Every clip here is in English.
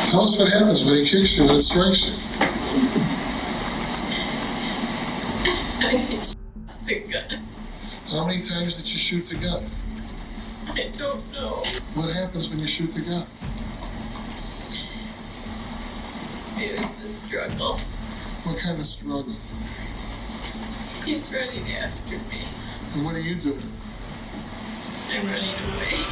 Tell us what happens when he kicks you and strikes you. I shot the gun. How many times did you shoot the gun? I don't know. What happens when you shoot the gun? It was a struggle. What kind of struggle? He's running after me. And what are you doing? I'm running away.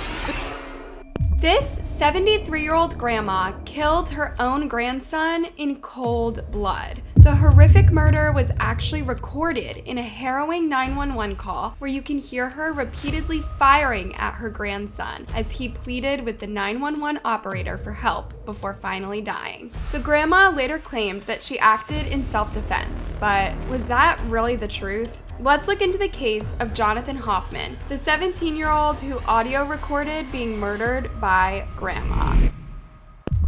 This 73-year-old grandma killed her own grandson in cold blood. The horrific murder was actually recorded in a harrowing 911 call where you can hear her repeatedly firing at her grandson as he pleaded with the 911 operator for help before finally dying. The grandma later claimed that she acted in self-defense, but was that really the truth? Let's look into the case of Jonathan Hoffman, the 17-year-old who audio recorded being murdered by grandma.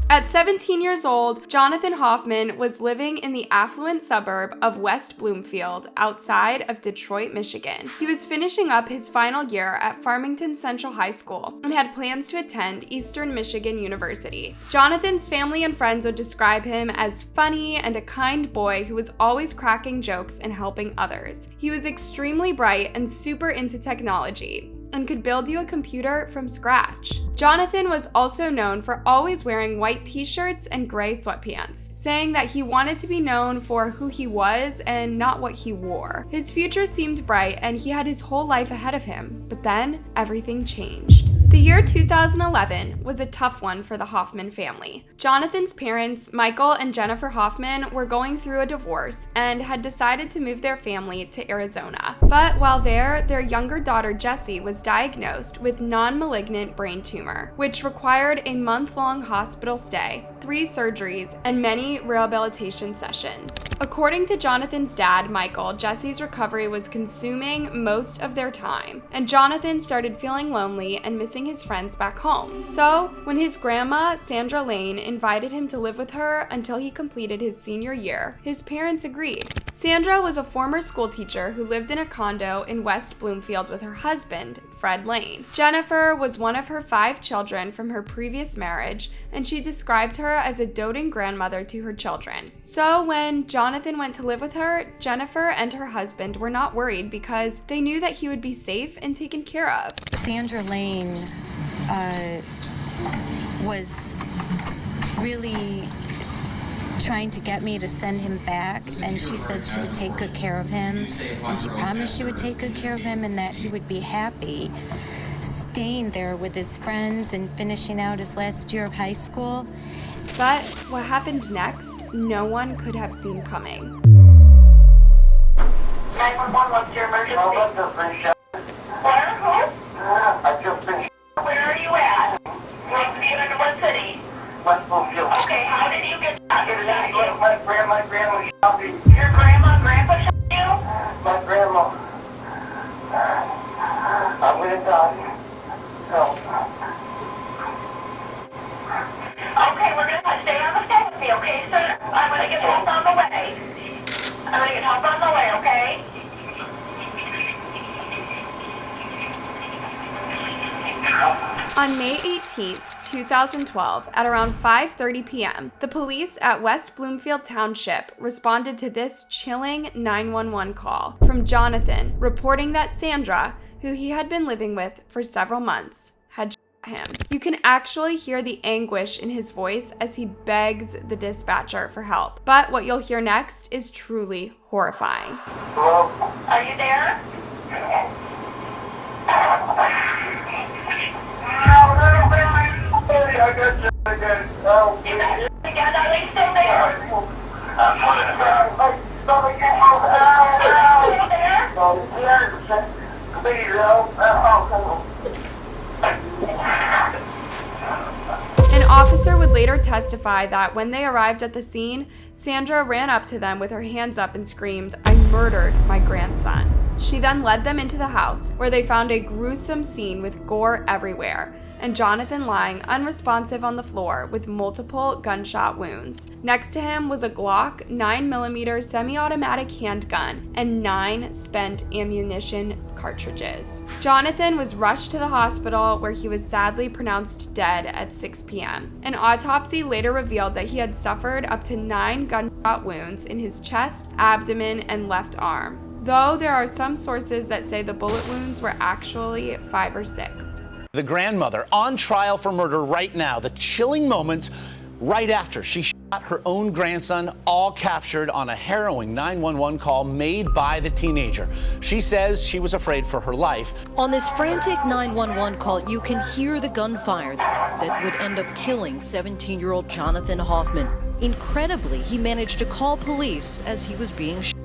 At 17 years old, Jonathan Hoffman was living in the affluent suburb of West Bloomfield, outside of Detroit, Michigan. He was finishing up his final year at Farmington Central High School and had plans to attend Eastern Michigan University. Jonathan's family and friends would describe him as funny and a kind boy who was always cracking jokes and helping others. He was extremely bright and super into technology, and could build you a computer from scratch. Jonathan was also known for always wearing white t-shirts and gray sweatpants, saying that he wanted to be known for who he was and not what he wore. His future seemed bright and he had his whole life ahead of him, but then everything changed. The year 2011 was a tough one for the Hoffman family. Jonathan's parents, Michael and Jennifer Hoffman, were going through a divorce and had decided to move their family to Arizona. But while there, their younger daughter Jessie was diagnosed with non-malignant brain tumor, which required a month-long hospital stay, 3 surgeries, and many rehabilitation sessions. According to Jonathan's dad, Michael, Jessie's recovery was consuming most of their time, and Jonathan started feeling lonely and missing his friends back home. So, when his grandma, Sandra Lane, invited him to live with her until he completed his senior year, his parents agreed. Sandra was a former school teacher who lived in a condo in West Bloomfield with her husband, Fred Lane. Jennifer was one of her 5 children from her previous marriage, and she described her as a doting grandmother to her children. So when Jonathan went to live with her, Jennifer and her husband were not worried because they knew that he would be safe and taken care of. Sandra Lane was really trying to get me to send him back, and she said she would take good care of him, and she promised she would take good care of him and that he would be happy staying there with his friends and finishing out his last year of high school. But what happened next, no one could have seen coming. 911, what's your emergency? Where? Who? I've just been Where are you at? In what city? West Bloomfield. Okay, how did you get shot? My grandma shot me. Your grandpa shot you? My grandma. I'm gonna die. No. Okay, we're gonna stay on the phone with me, okay, sir? I'm gonna get help on the way. Okay? On May 18th, 2012, at around 5:30 p.m., the police at West Bloomfield Township responded to this chilling 911 call from Jonathan, reporting that Sandra, who he had been living with for several months, had shot him. You can actually hear the anguish in his voice as he begs the dispatcher for help. But what you'll hear next is truly horrifying. Hello? Are you there? I got you again. Oh, you got you again? Are they still there? An officer would later testify that when they arrived at the scene, Sandra ran up to them with her hands up and screamed, "I murdered my grandson." She then led them into the house, where they found a gruesome scene with gore everywhere, and Jonathan lying unresponsive on the floor with multiple gunshot wounds. Next to him was a Glock 9mm semi-automatic handgun and 9 spent ammunition cartridges. Jonathan was rushed to the hospital, where he was sadly pronounced dead at 6 p.m. An autopsy later revealed that he had suffered up to 9 gunshot wounds in his chest, abdomen, and left arm, though there are some sources that say the bullet wounds were actually 5 or 6. The grandmother on trial for murder right now. The chilling moments right after she shot her own grandson, all captured on a harrowing 911 call made by the teenager. She says she was afraid for her life. On this frantic 911 call, you can hear the gunfire that would end up killing 17-year-old Jonathan Hoffman. Incredibly, he managed to call police as he was being shot.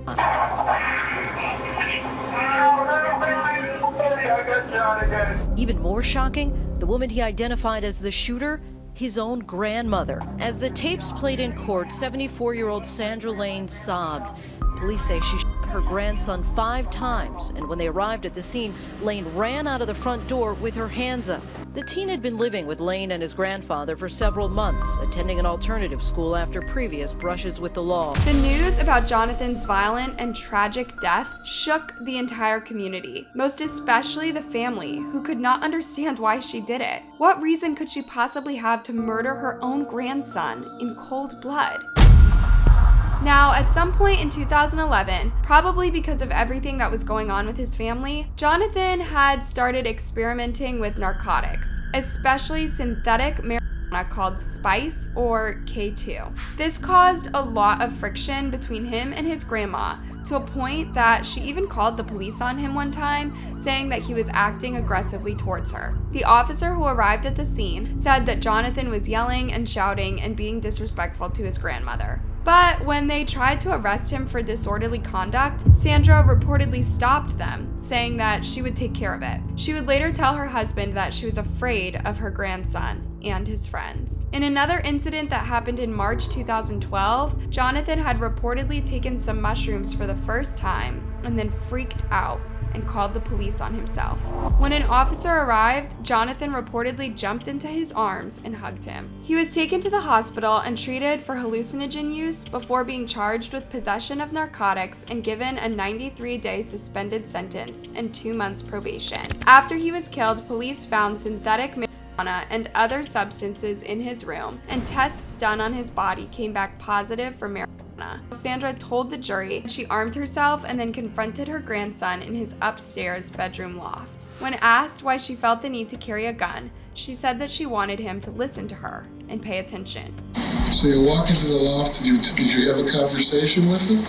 Even more shocking, the woman he identified as the shooter, his own grandmother. As the tapes played in court, 74-year-old Sandra Lane sobbed. Police say she shot her grandson 5 times, and when they arrived at the scene, Lane ran out of the front door with her hands up. The teen had been living with Lane and his grandfather for several months, attending an alternative school after previous brushes with the law. The news about Jonathan's violent and tragic death shook the entire community, most especially the family, who could not understand why she did it. What reason could she possibly have to murder her own grandson in cold blood? Now, at some point in 2011, probably because of everything that was going on with his family, Jonathan had started experimenting with narcotics, especially synthetic marijuana called Spice or K2. This caused a lot of friction between him and his grandma, to a point that she even called the police on him one time, saying that he was acting aggressively towards her. The officer who arrived at the scene said that Jonathan was yelling and shouting and being disrespectful to his grandmother. But when they tried to arrest him for disorderly conduct, Sandra reportedly stopped them, saying that she would take care of it. She would later tell her husband that she was afraid of her grandson and his friends. In another incident that happened in March 2012, Jonathan had reportedly taken some mushrooms for the first time and then freaked out and called the police on himself. When an officer arrived, Jonathan reportedly jumped into his arms and hugged him. He was taken to the hospital and treated for hallucinogen use before being charged with possession of narcotics and given a 93-day suspended sentence and 2 months probation. After he was killed, police found synthetic marijuana and other substances in his room, and tests done on his body came back positive for marijuana. Sandra told the jury she armed herself and then confronted her grandson in his upstairs bedroom loft. When asked why she felt the need to carry a gun, she said that she wanted him to listen to her and pay attention. So you walk into the loft, did you have a conversation with him?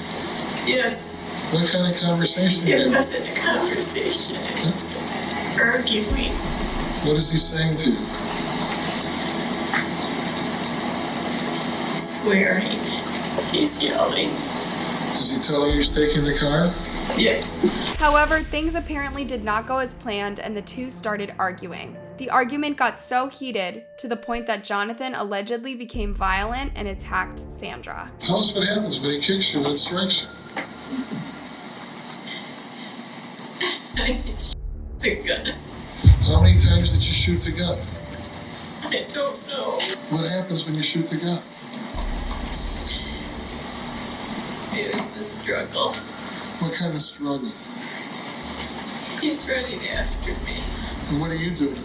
Yes, What kind of conversation did it you have? wasn't a conversation. It was arguing. What is he saying to you? Swearing. He's yelling. Is he telling you he's taking the car? Yes. However, things apparently did not go as planned, and the two started arguing. The argument got so heated to the point that Jonathan allegedly became violent and attacked Sandra. Tell us what happens when he kicks you and strikes you. I shot the gun. How many times did you shoot the gun? I don't know. What happens when you shoot the gun? It was a struggle. What kind of struggle? He's running after me. And what are you doing?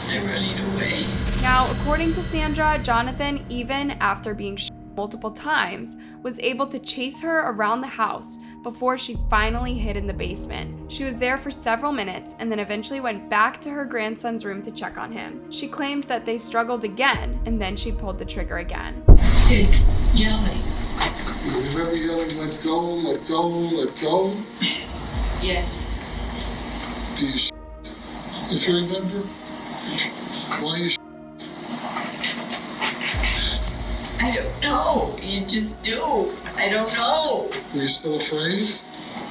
I'm running away. Now, according to Sandra, Jonathan, even after being shot multiple times, was able to chase her around the house before she finally hid in the basement. She was there for several minutes and then eventually went back to her grandson's room to check on him. She claimed that they struggled again, and then she pulled the trigger again. He's yelling. You remember yelling, let go, let go, let go? Yes. Do you if you remember? Why you I don't know. You just do. I don't know. Were you still afraid?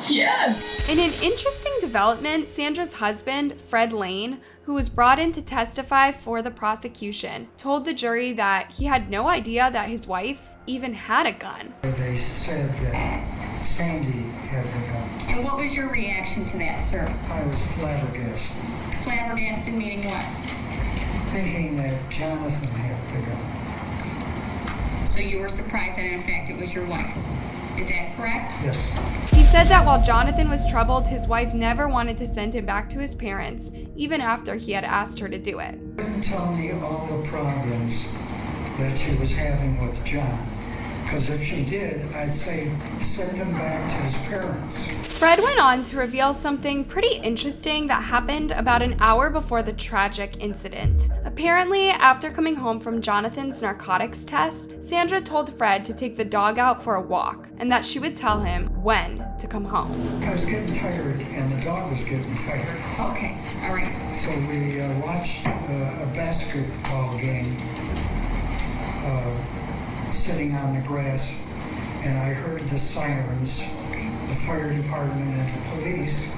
Yes. In an interesting development, Sandra's husband, Fred Lane, who was brought in to testify for the prosecution, told the jury that he had no idea that his wife even had a gun. They said that Sandy had the gun. And what was your reaction to that, sir? I was flabbergasted, Flabbergasted meaning what? thinking that Jonathan had the gun. So you were surprised that in fact it was your wife. Is that correct? Yes. He said that while Jonathan was troubled, his wife never wanted to send him back to his parents, even after he had asked her to do it. She didn't tell me all the problems that she was having with John. Because if she did, I'd say send him back to his parents. Fred went on to reveal something pretty interesting that happened about an hour before the tragic incident. Apparently, after coming home from Jonathan's narcotics test, Sandra told Fred to take the dog out for a walk and that she would tell him when to come home. I was getting tired, and the dog was getting tired. Okay, all right. So we watched a basketball game sitting on the grass, and I heard the sirens, the fire department and the police,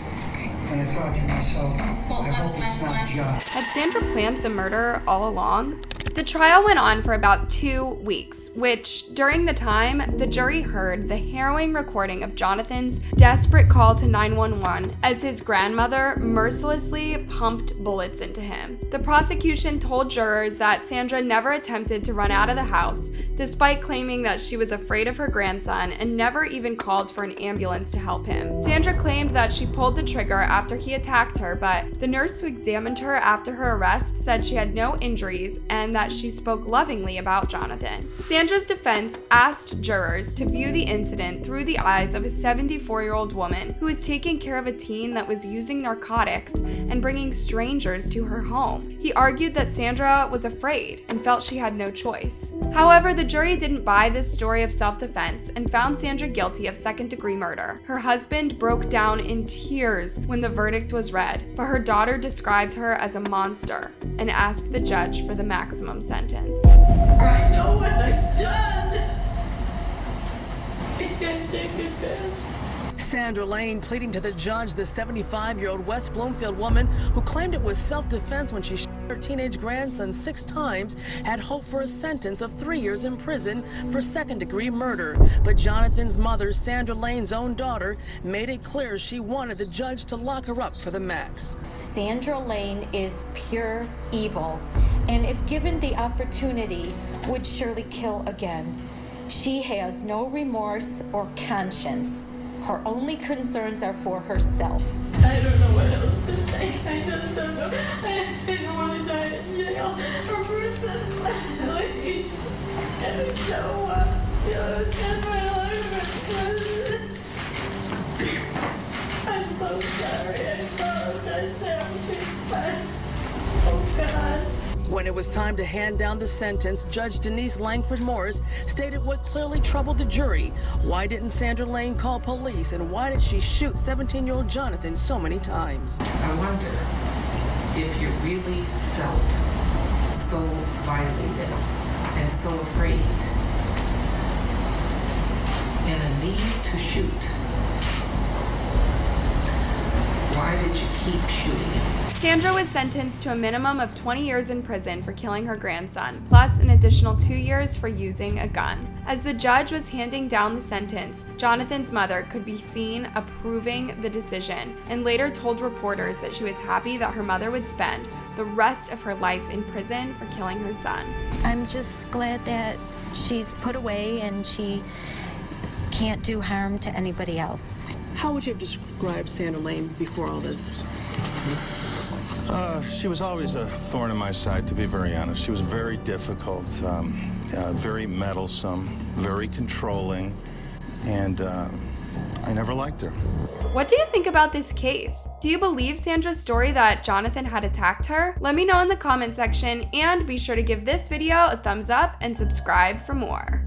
and I thought to myself, I hope it's not John. Had Sandra planned the murder all along? The trial went on for about 2 weeks, which, during the time, the jury heard the harrowing recording of Jonathan's desperate call to 911 as his grandmother mercilessly pumped bullets into him. The prosecution told jurors that Sandra never attempted to run out of the house, despite claiming that she was afraid of her grandson and never even called for an ambulance to help him. Sandra claimed that she pulled the trigger after he attacked her, but the nurse who examined her after her arrest said she had no injuries and that she spoke lovingly about Jonathan. Sandra's defense asked jurors to view the incident through the eyes of a 74-year-old woman who was taking care of a teen that was using narcotics and bringing strangers to her home. He argued that Sandra was afraid and felt she had no choice. However, the jury didn't buy this story of self-defense and found Sandra guilty of second-degree murder. Her husband broke down in tears when the verdict was read, but her daughter described her as a monster and asked the judge for the maximum sentence. I know what I've done. I can't take it back. Sandra Lane pleading to the judge, the 75-year-old West Bloomfield woman who claimed it was self-defense when she shot her teenage grandson 6 times, had hoped for a sentence of 3 years in prison for second-degree murder. But Jonathan's mother, Sandra Lane's own daughter, made it clear she wanted the judge to lock her up for the max. Sandra Lane is pure evil, and if given the opportunity, would surely kill again. She has no remorse or conscience. Her only concerns are for herself. I don't know what else to say. I just don't know. I don't want to die in jail or prison. Please. I don't want to spend my life in prison. I'm so sorry. I apologize to everybody. Oh, God. When it was time to hand down the sentence, Judge Denise Langford Morris stated what clearly troubled the jury. Why didn't Sandra Lane call police, and why did she shoot 17-year-old Jonathan so many times? I wonder if you really felt so violated and so afraid and a need to shoot. Why did you keep shooting? Sandra was sentenced to a minimum of 20 years in prison for killing her grandson, plus an additional 2 years for using a gun. As the judge was handing down the sentence, Jonathan's mother could be seen approving the decision and later told reporters that she was happy that her mother would spend the rest of her life in prison for killing her son. I'm just glad that she's put away and she can't do harm to anybody else. How would you have described Sandra Lane before all this? She was always a thorn in my side, to be very honest. She was very difficult, very meddlesome, very controlling, and I never liked her. What do you think about this case? Do you believe Sandra's story that Jonathan had attacked her? Let me know in the comment section, and be sure to give this video a thumbs up and subscribe for more.